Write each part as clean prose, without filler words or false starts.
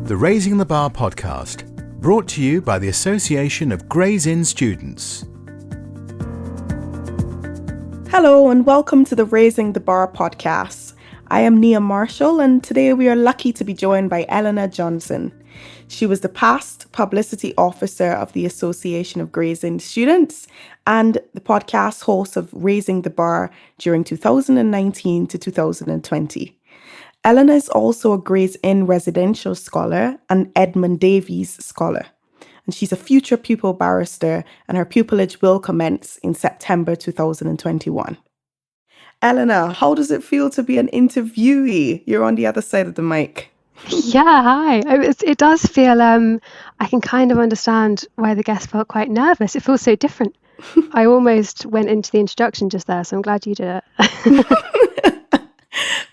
The Raising the Bar podcast, brought to you by the Association of Gray's Inn Students. Hello and welcome to the Raising the Bar podcast. I am Nia Marshall and today we are lucky to be joined by Elena Johnson. She was the past publicity officer of the Association of Gray's Inn Students and the podcast host of Raising the Bar during 2019 to 2020. Elena is also a Gray's Inn residential scholar and Edmund Davies scholar. And she's a future pupil barrister and her pupillage will commence in September 2021. Elena, how does it feel to be an interviewee? You're on the other side of the mic. Yeah, hi. It does feel, I can kind of understand why the guest felt quite nervous. It feels so different. I almost went into the introduction just there, so I'm glad you did it.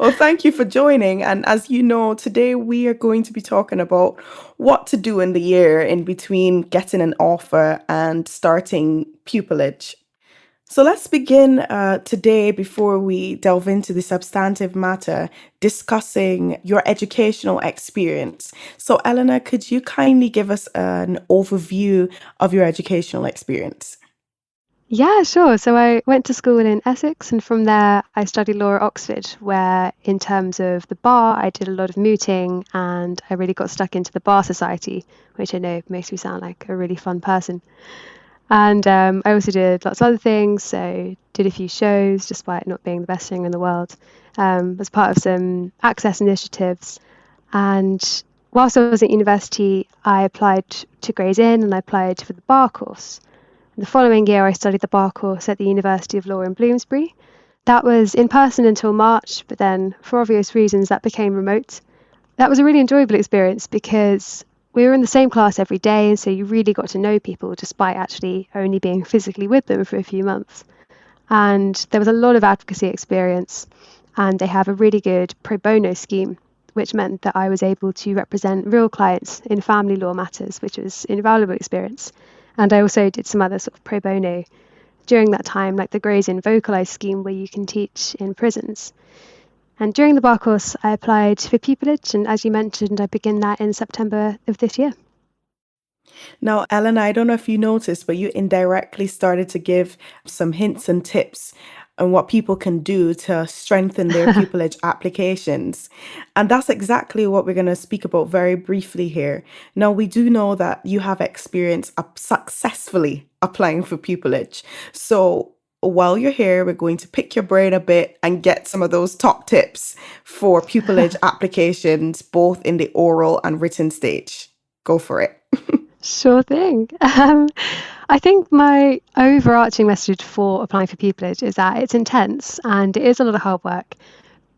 Well, thank you for joining. And as you know, today we are going to be talking about what to do in the year in between getting an offer and starting pupillage. So let's begin today, before we delve into the substantive matter, discussing your educational experience. So Elena, could you kindly give us an overview of your educational experience? Yeah, sure. So I went to school in Essex, and from there I studied law at Oxford, where in terms of the bar, I did a lot of mooting and I really got stuck into the bar society, which I know makes me sound like a really fun person. And I also did lots of other things, so did a few shows despite not being the best singer in the world, as part of some AGIS initiatives. And whilst I was at university, I applied to Gray's Inn and I applied for the bar course. The following year, I studied the bar course at the University of Law in Bloomsbury. That was in person until March, but then for obvious reasons, that became remote. That was a really enjoyable experience because we were in the same class every day, and so you really got to know people despite actually only being physically with them for a few months. And there was a lot of advocacy experience, and they have a really good pro bono scheme, which meant that I was able to represent real clients in family law matters, which was an invaluable experience. And I also did some other sort of pro bono during that time, like the Gray's Inn Vocalise scheme where you can teach in prisons. And during the bar course, I applied for pupillage, and as you mentioned, I begin that in September of this year. Now, Elena, I don't know if you noticed, but you indirectly started to give some hints and tips on what people can do to strengthen their pupillage applications. And that's exactly what we're going to speak about very briefly here. Now, we do know that you have experience successfully applying for pupillage. So while you're here, we're going to pick your brain a bit and get some of those top tips for pupillage applications, both in the oral and written stage. Go for it. Sure thing. I think my overarching message for applying for pupillage is that it's intense and it is a lot of hard work,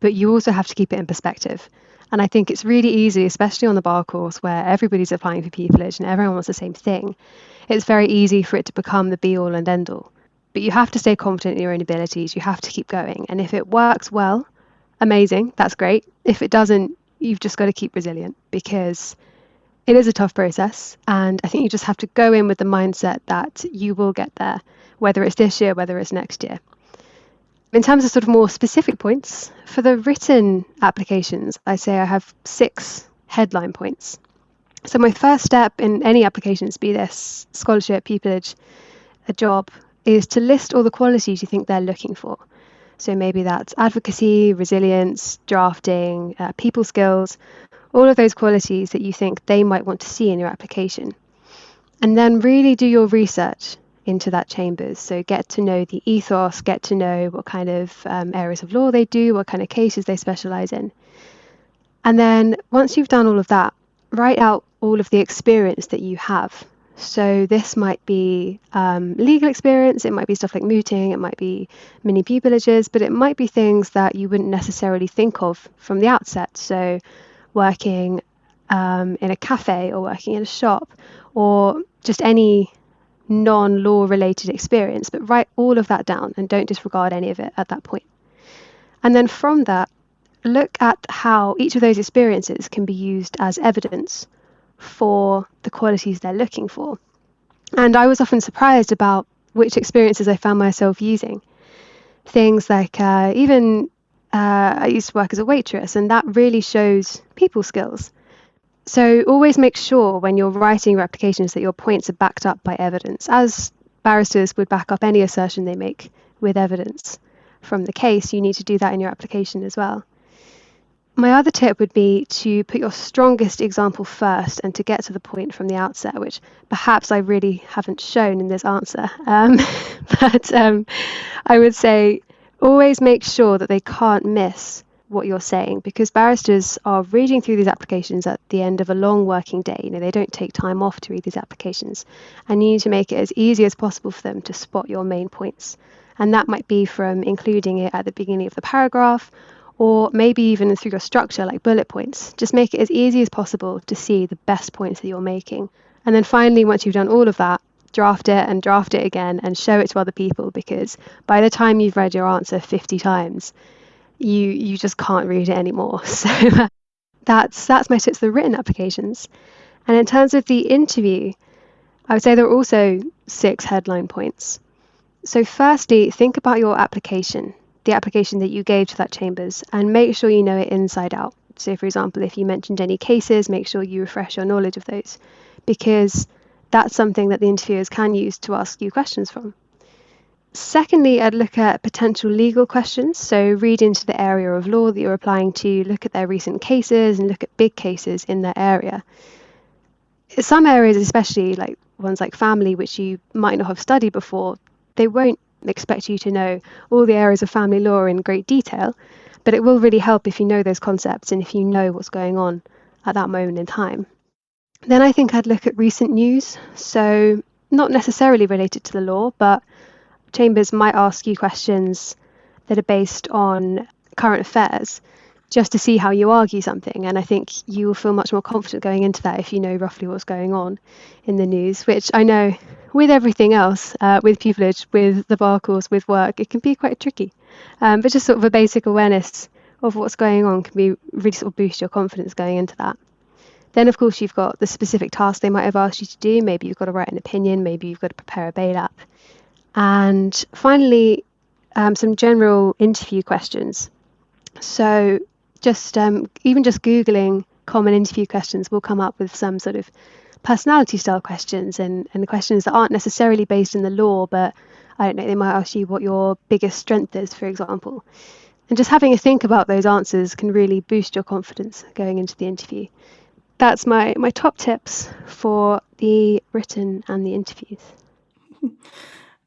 but you also have to keep it in perspective. And I think it's really easy, especially on the bar course where everybody's applying for pupillage and everyone wants the same thing. It's very easy for it to become the be all and end all. But you have to stay confident in your own abilities. You have to keep going. And if it works well, amazing, that's great. If it doesn't, you've just got to keep resilient because it is a tough process, and I think you just have to go in with the mindset that you will get there, whether it's this year, whether it's next year. In terms of sort of more specific points, for the written applications, I say I have 6 headline points. So my first step in any applications, be this scholarship, pupillage, a job, is to list all the qualities you think they're looking for. So maybe that's advocacy, resilience, drafting, people skills, all of those qualities that you think they might want to see in your application. And then really do your research into that chambers. So get to know the ethos, get to know what kind of areas of law they do, what kind of cases they specialise in. And then once you've done all of that, write out all of the experience that you have. So this might be legal experience, it might be stuff like mooting, it might be mini pupillages, but it might be things that you wouldn't necessarily think of from the outset. So working in a cafe or working in a shop or just any non-law related experience, but write all of that down and don't disregard any of it at that point. And then from that, look at how each of those experiences can be used as evidence for the qualities they're looking for. And I was often surprised about which experiences I found myself using. Things like I used to work as a waitress, and that really shows people skills. So always make sure when you're writing your applications that your points are backed up by evidence, as barristers would back up any assertion they make with evidence from the case. You need to do that in your application as well. My other tip would be to put your strongest example first and to get to the point from the outset, which perhaps I really haven't shown in this answer. But I would say always make sure that they can't miss what you're saying, because barristers are reading through these applications at the end of a long working day. They don't take time off to read these applications, and you need to make it as easy as possible for them to spot your main points. And that might be from including it at the beginning of the paragraph, or maybe even through your structure, like bullet points. Just make it as easy as possible to see the best points that you're making. And then finally, once you've done all of that, draft it again and show it to other people, because by the time you've read your answer 50 times, you just can't read it anymore. So that's my tips for the written applications. And in terms of the interview, I would say there are also 6 headline points. So firstly, think about your application, the application that you gave to that chambers, and make sure you know it inside out. So for example, if you mentioned any cases, make sure you refresh your knowledge of those, because that's something that the interviewers can use to ask you questions from. Secondly, I'd look at potential legal questions. So read into the area of law that you're applying to, look at their recent cases and look at big cases in their area. Some areas, especially like ones like family, which you might not have studied before, they won't expect you to know all the areas of family law in great detail, but it will really help if you know those concepts and if you know what's going on at that moment in time. Then I think I'd look at recent news, so not necessarily related to the law, but chambers might ask you questions that are based on current affairs just to see how you argue something, and I think you will feel much more confident going into that if you know roughly what's going on in the news, which I know with everything else, with pupillage, with the bar course, with work, it can be quite tricky. But just sort of a basic awareness of what's going on can be really sort of boost your confidence going into that. Then, of course, you've got the specific task they might have asked you to do. Maybe you've got to write an opinion, maybe you've got to prepare a bail app. And finally, some general interview questions. So just even just Googling common interview questions will come up with some sort of personality style questions and questions that aren't necessarily based in the law, but I don't know, they might ask you what your biggest strength is, for example. And just having a think about those answers can really boost your confidence going into the interview. That's my top tips for the written and the interviews.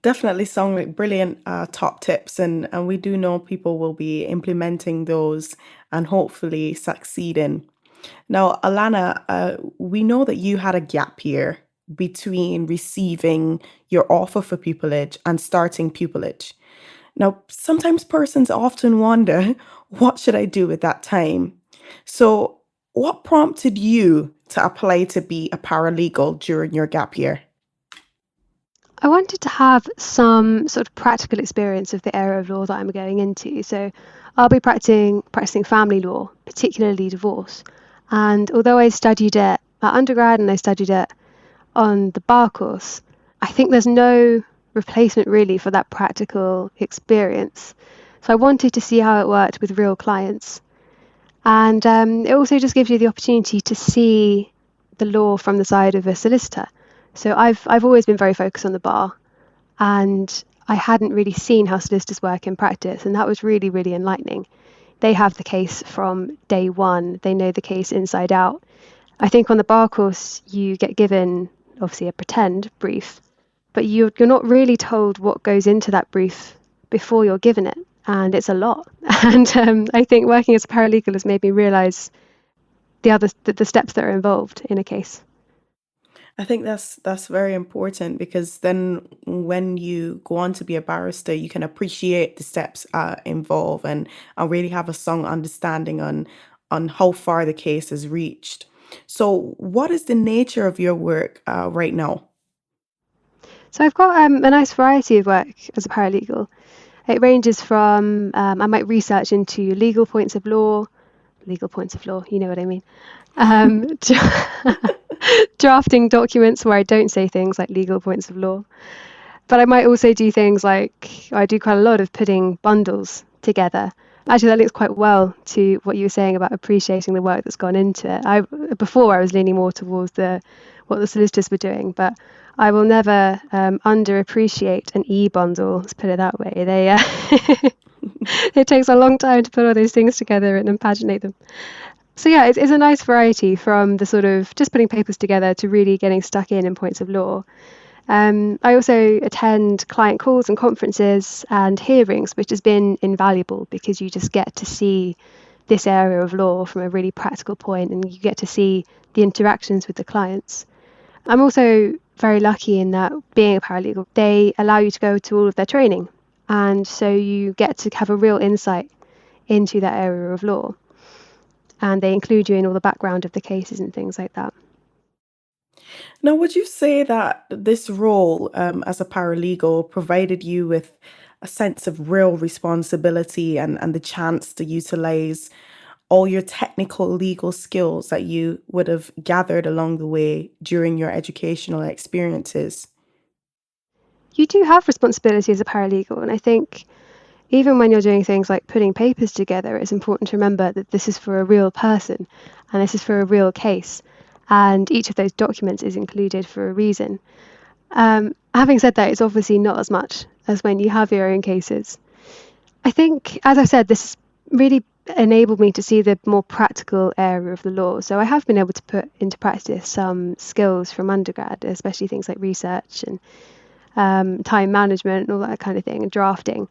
Definitely sound like brilliant top tips, and we do know people will be implementing those and hopefully succeeding. Now, Alana, we know that you had a gap year between receiving your offer for pupillage and starting pupillage. Now, sometimes persons often wonder, what should I do with that time? So, what prompted you to apply to be a paralegal during your gap year? I wanted to have some sort of practical experience of the area of law that I'm going into. So I'll be practicing family law, particularly divorce. And although I studied it at undergrad and I studied it on the bar course, I think there's no replacement really for that practical experience. So I wanted to see how it worked with real clients. And it also just gives you the opportunity to see the law from the side of a solicitor. So I've always been very focused on the bar, and I hadn't really seen how solicitors work in practice, and that was really, really enlightening. They have the case from day one. They know the case inside out. I think on the bar course, you get given, obviously, a pretend brief, but you're not really told what goes into that brief before you're given it, and it's a lot. And I think working as a paralegal has made me realise the steps that are involved in a case. I think that's very important, because then when you go on to be a barrister, you can appreciate the steps involved and really have a strong understanding on how far the case has reached. So, what is the nature of your work right now? So I've got a nice variety of work as a paralegal. It ranges from I might research into legal points of law, you know what I mean. Drafting documents where I don't say things like legal points of law. But I might also do things like, I do quite a lot of putting bundles together Actually, that links quite well to what you were saying about appreciating the work that's gone into it. Before I was leaning more towards what the solicitors were doing, but I will never underappreciate an e-bundle. Let's put it that way. It takes a long time to put all those things together and paginate them. So yeah, it's a nice variety from the sort of just putting papers together to really getting stuck in points of law. I also attend client calls and conferences and hearings, which has been invaluable because you just get to see this area of law from a really practical point, and you get to see the interactions with the clients. I'm also very lucky in that being a paralegal, they allow you to go to all of their training. And so you get to have a real insight into that area of law. And they include you in all the background of the cases and things like that. Now, would you say that this role as a paralegal provided you with a sense of real responsibility and the chance to utilize all your technical legal skills that you would have gathered along the way during your educational experiences? You do have responsibility as a paralegal, and I think even when you're doing things like putting papers together, it's important to remember that this is for a real person and this is for a real case, and each of those documents is included for a reason. Having said that, it's obviously not as much as when you have your own cases. I think, as I said, this really enabled me to see the more practical area of the law. So I have been able to put into practice some skills from undergrad, especially things like research and time management and all that kind of thing, and drafting.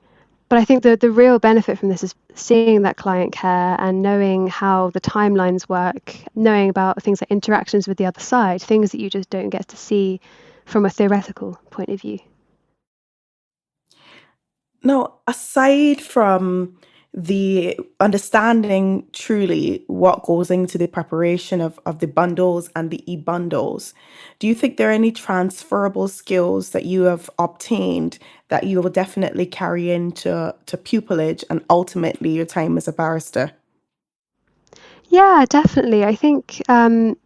But I think the real benefit from this is seeing that client care and knowing how the timelines work, knowing about things like interactions with the other side, things that you just don't get to see from a theoretical point of view. Now, aside from the understanding truly what goes into the preparation of the bundles and the e-bundles, do you think there are any transferable skills that you have obtained that you will definitely carry into pupillage and ultimately your time as a barrister? Yeah, definitely. I think a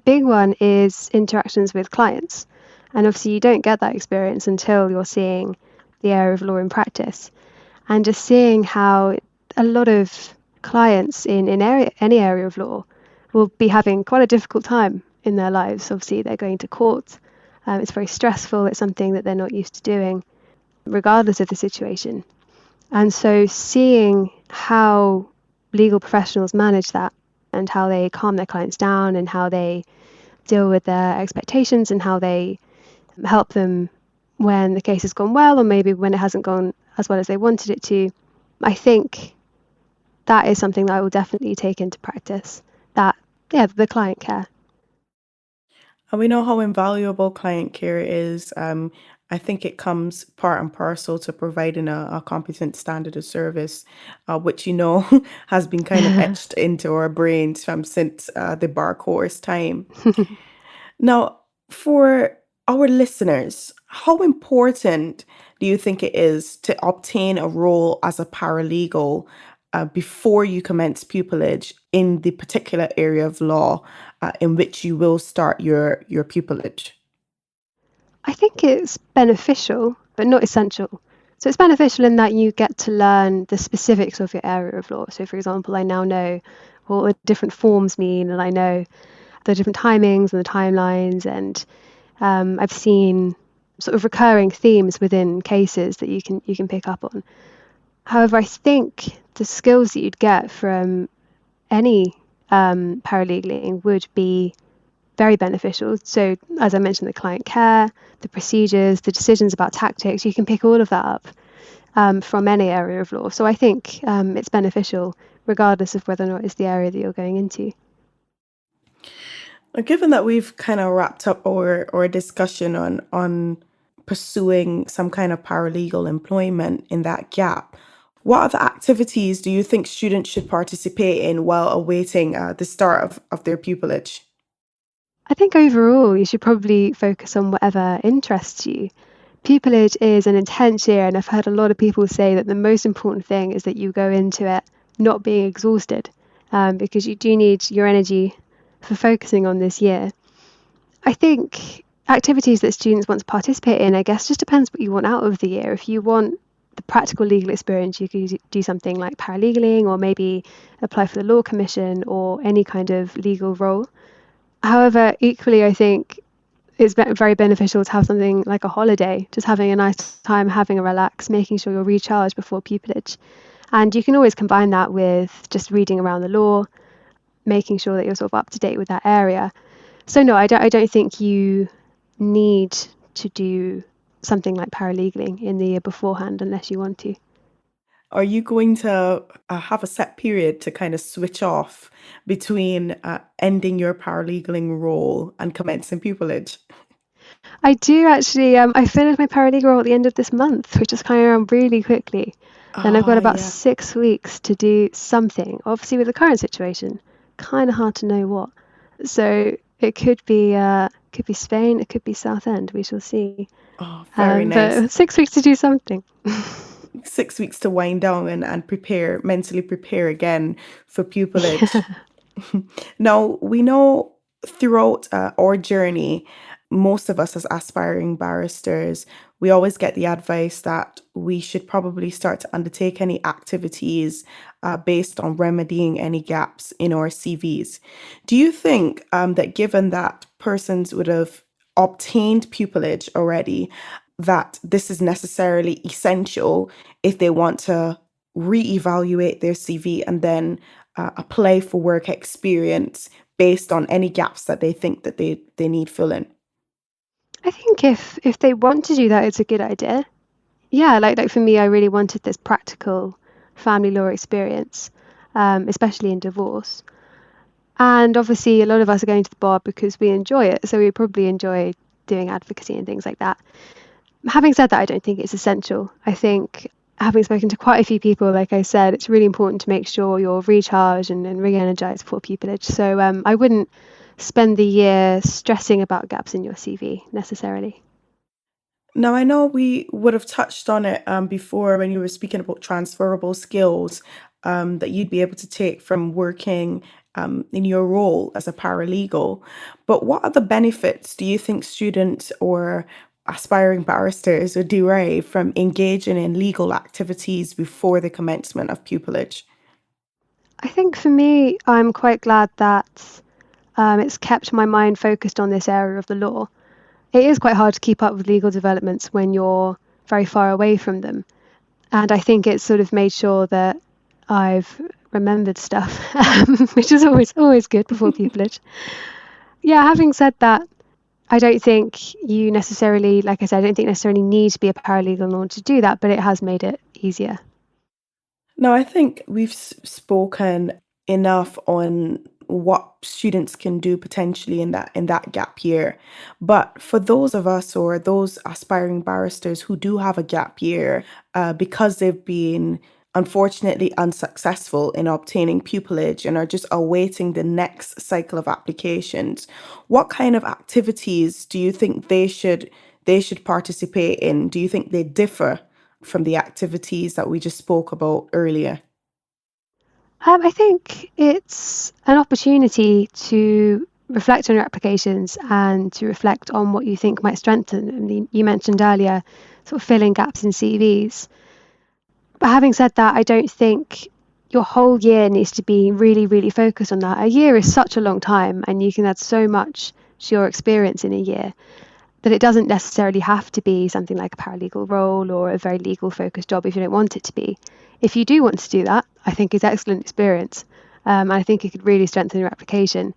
big one is interactions with clients. And obviously, you don't get that experience until you're seeing the area of law in practice. And just seeing how a lot of clients in any area of law will be having quite a difficult time in their lives. Obviously, they're going to court. It's very stressful. It's something that they're not used to doing, regardless of the situation. And so seeing how legal professionals manage that and how they calm their clients down and how they deal with their expectations and how they help them when the case has gone well or maybe when it hasn't gone as well as they wanted it to, I think that is something that I will definitely take into practice. The client care. And we know how invaluable client care is. I think it comes part and parcel to providing a competent standard of service, which has been kind of etched into our brains from since the bar course time. Now, for our listeners, how important do you think it is to obtain a role as a paralegal before you commence pupillage in the particular area of law in which you will start your pupillage? I think it's beneficial, but not essential. So it's beneficial in that you get to learn the specifics of your area of law. So, for example, I now know what the different forms mean, and I know the different timings and the timelines, and I've seen sort of recurring themes within cases that you can pick up on. However, I think the skills that you'd get from any paralegaling would be very beneficial. So, as I mentioned, the client care, the procedures, the decisions about tactics, you can pick all of that up from any area of law. So I think it's beneficial regardless of whether or not it's the area that you're going into. Now, given that we've kind of wrapped up our discussion on pursuing some kind of paralegal employment in that gap, what other activities do you think students should participate in while awaiting the start of their pupillage? I think overall you should probably focus on whatever interests you. Pupillage is an intense year, and I've heard a lot of people say that the most important thing is that you go into it not being exhausted, because you do need your energy for focusing on this year. I think activities that students want to participate in, I guess, just depends what you want out of the year. If you want the practical legal experience, you could do something like paralegaling, or maybe apply for the law commission or any kind of legal role. However, equally, I think it's very beneficial to have something like a holiday, just having a nice time, having a relax, making sure you're recharged before pupillage. And you can always combine that with just reading around the law, making sure that you're sort of up to date with that area. So no, I don't think you need to do something like paralegaling in the year beforehand unless you want to. Are you going to have a set period to kind of switch off between ending your paralegaling role and commencing pupillage? I do actually. I finished my paralegal role at the end of this month, which is kind of around really quickly. Then I've got about Yeah. 6 weeks to do something. Obviously, with the current situation, kind of hard to know what. So it could be Spain, it could be Southend. We shall see. Oh, very nice. But 6 weeks to do something. 6 weeks to wind down and mentally prepare again for pupillage. Now, we know throughout our journey, most of us as aspiring barristers, we always get the advice that we should probably start to undertake any activities based on remedying any gaps in our CVs. Do you think that given that persons would have obtained pupillage already, that this is necessarily essential if they want to reevaluate their CV and then apply for work experience based on any gaps that they think that they need filling? I think if they want to do that, it's a good idea. Yeah, like for me, I really wanted this practical family law experience, especially in divorce. And obviously, a lot of us are going to the bar because we enjoy it. So we probably enjoy doing advocacy and things like that. Having said that, I don't think it's essential. I think, having spoken to quite a few people, like I said, it's really important to make sure you're recharged and re-energized for pupillage. So I wouldn't spend the year stressing about gaps in your CV necessarily. Now, I know we would have touched on it before when you were speaking about transferable skills that you'd be able to take from working in your role as a paralegal. But what other benefits do you think students or aspiring barristers would derive from engaging in legal activities before the commencement of pupillage? I think for me, I'm quite glad that it's kept my mind focused on this area of the law. It is quite hard to keep up with legal developments when you're very far away from them. And I think it's sort of made sure that I've remembered stuff, which is always good before pupillage. Yeah, having said that, I don't think you necessarily, like I said, I don't think necessarily need to be a paralegal in order to do that, but it has made it easier. No, I think we've spoken enough on what students can do potentially in that gap year. But for those of us or those aspiring barristers who do have a gap year, because they've been unfortunately unsuccessful in obtaining pupillage and are just awaiting the next cycle of applications, what kind of activities do you think they should participate in? Do you think they differ from the activities that we just spoke about earlier? I think it's an opportunity to reflect on your applications and to reflect on what you think might strengthen. I mean, you mentioned earlier sort of filling gaps in CVs. But having said that, I don't think your whole year needs to be really, really focused on that. A year is such a long time, and you can add so much to your experience in a year that it doesn't necessarily have to be something like a paralegal role or a very legal focused job if you don't want it to be. If you do want to do that, I think it's excellent experience. I think it could really strengthen your application.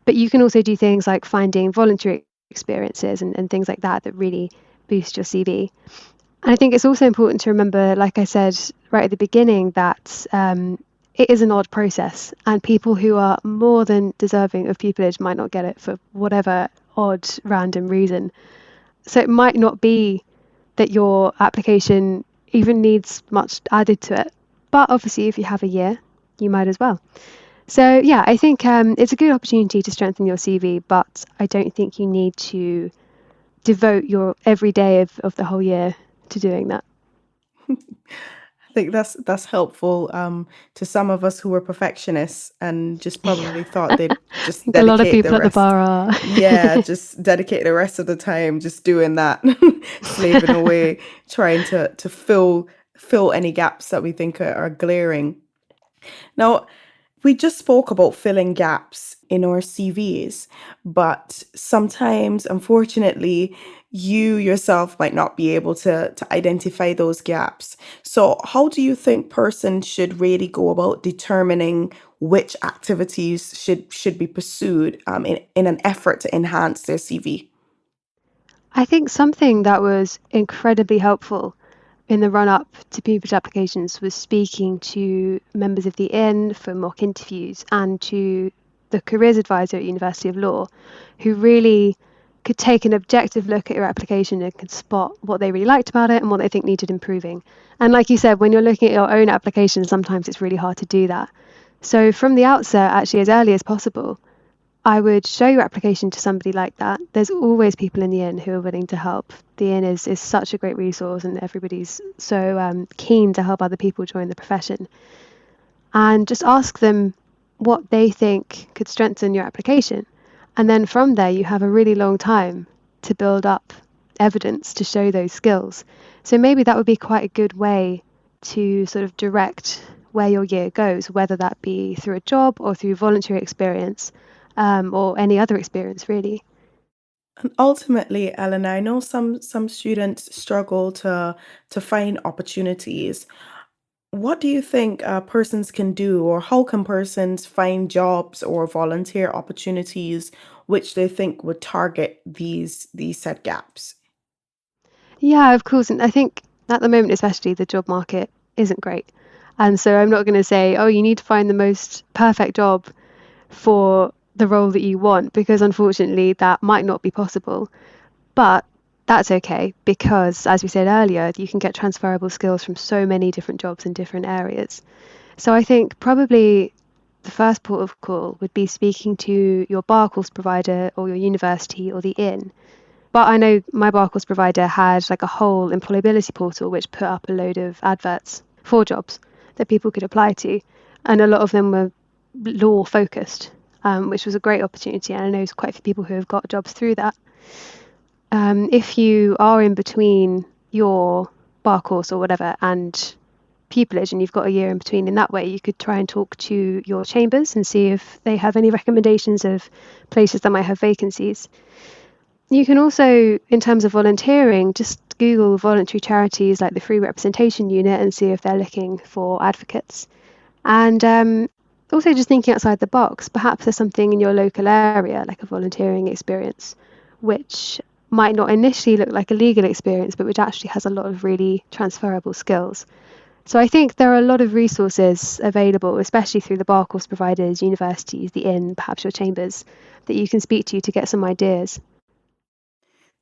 But you can also do things like finding voluntary experiences and things like that really boost your CV. And I think it's also important to remember, like I said right at the beginning, that it is an odd process, and people who are more than deserving of pupillage might not get it for whatever odd, random reason. So it might not be that your application even needs much added to it. But obviously, if you have a year, you might as well. So yeah, I think it's a good opportunity to strengthen your CV, but I don't think you need to devote your every day of the whole year to doing that. I think that's helpful to some of us who were perfectionists and just probably thought they'd just A lot of dedicate people the at the rest. bar are. Yeah, just dedicate the rest of the time just doing that, slaving away, trying to fill fill any gaps that we think are glaring. Now, we just spoke about filling gaps in our CVs, but sometimes, unfortunately, you yourself might not be able to identify those gaps. So, how do you think persons should really go about determining which activities should be pursued in an effort to enhance their CV? I think something that was incredibly helpful in the run up to pupillage applications was speaking to members of the Inn for mock interviews and to the careers advisor at University of Law, who really could take an objective look at your application and could spot what they really liked about it and what they think needed improving. And like you said, when you're looking at your own application, sometimes it's really hard to do that. So from the outset, actually as early as possible, I would show your application to somebody like that. There's always people in the Inn who are willing to help. The Inn is such a great resource, and everybody's so keen to help other people join the profession. And just ask them what they think could strengthen your application. And then from there, you have a really long time to build up evidence to show those skills. So maybe that would be quite a good way to sort of direct where your year goes, whether that be through a job or through voluntary experience. Or any other experience, really. And ultimately, Elena, I know some students struggle to find opportunities. What do you think persons can do, or how can persons find jobs or volunteer opportunities which they think would target these said gaps? Yeah, of course. And I think at the moment, especially, the job market isn't great. And so I'm not going to say, oh, you need to find the most perfect job for the role that you want, because unfortunately that might not be possible. But that's okay, because as we said earlier, you can get transferable skills from so many different jobs in different areas. So I think probably the first port of call would be speaking to your bar course provider or your university or the Inn. But I know my bar course provider had like a whole employability portal which put up a load of adverts for jobs that people could apply to, and a lot of them were law focused. Which was a great opportunity, and I know quite a few people who have got jobs through that. If you are in between your bar course or whatever and pupillage, and you've got a year in between, in that way you could try and talk to your chambers and see if they have any recommendations of places that might have vacancies. You can also, in terms of volunteering, just Google voluntary charities like the Free Representation Unit and see if they're looking for advocates. And also just thinking outside the box, perhaps there's something in your local area, like a volunteering experience, which might not initially look like a legal experience, but which actually has a lot of really transferable skills. So I think there are a lot of resources available, especially through the bar course providers, universities, the Inn, perhaps your chambers, that you can speak to get some ideas.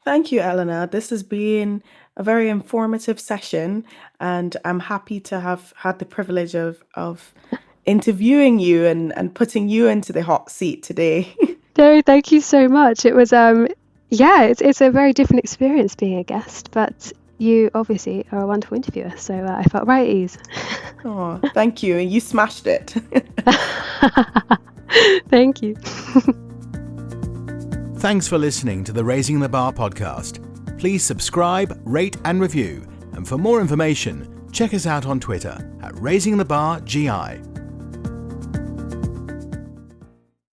Thank you, Elena. This has been a very informative session, and I'm happy to have had the privilege of interviewing you and putting you into the hot seat today. No, thank you so much. It was it's a very different experience being a guest, but you obviously are a wonderful interviewer, so I felt right at ease. Oh, thank you. You smashed it. Thank you. Thanks for listening to the Raising the Bar podcast. Please subscribe, rate and review. And for more information, check us out on Twitter at Raising the Bar GI.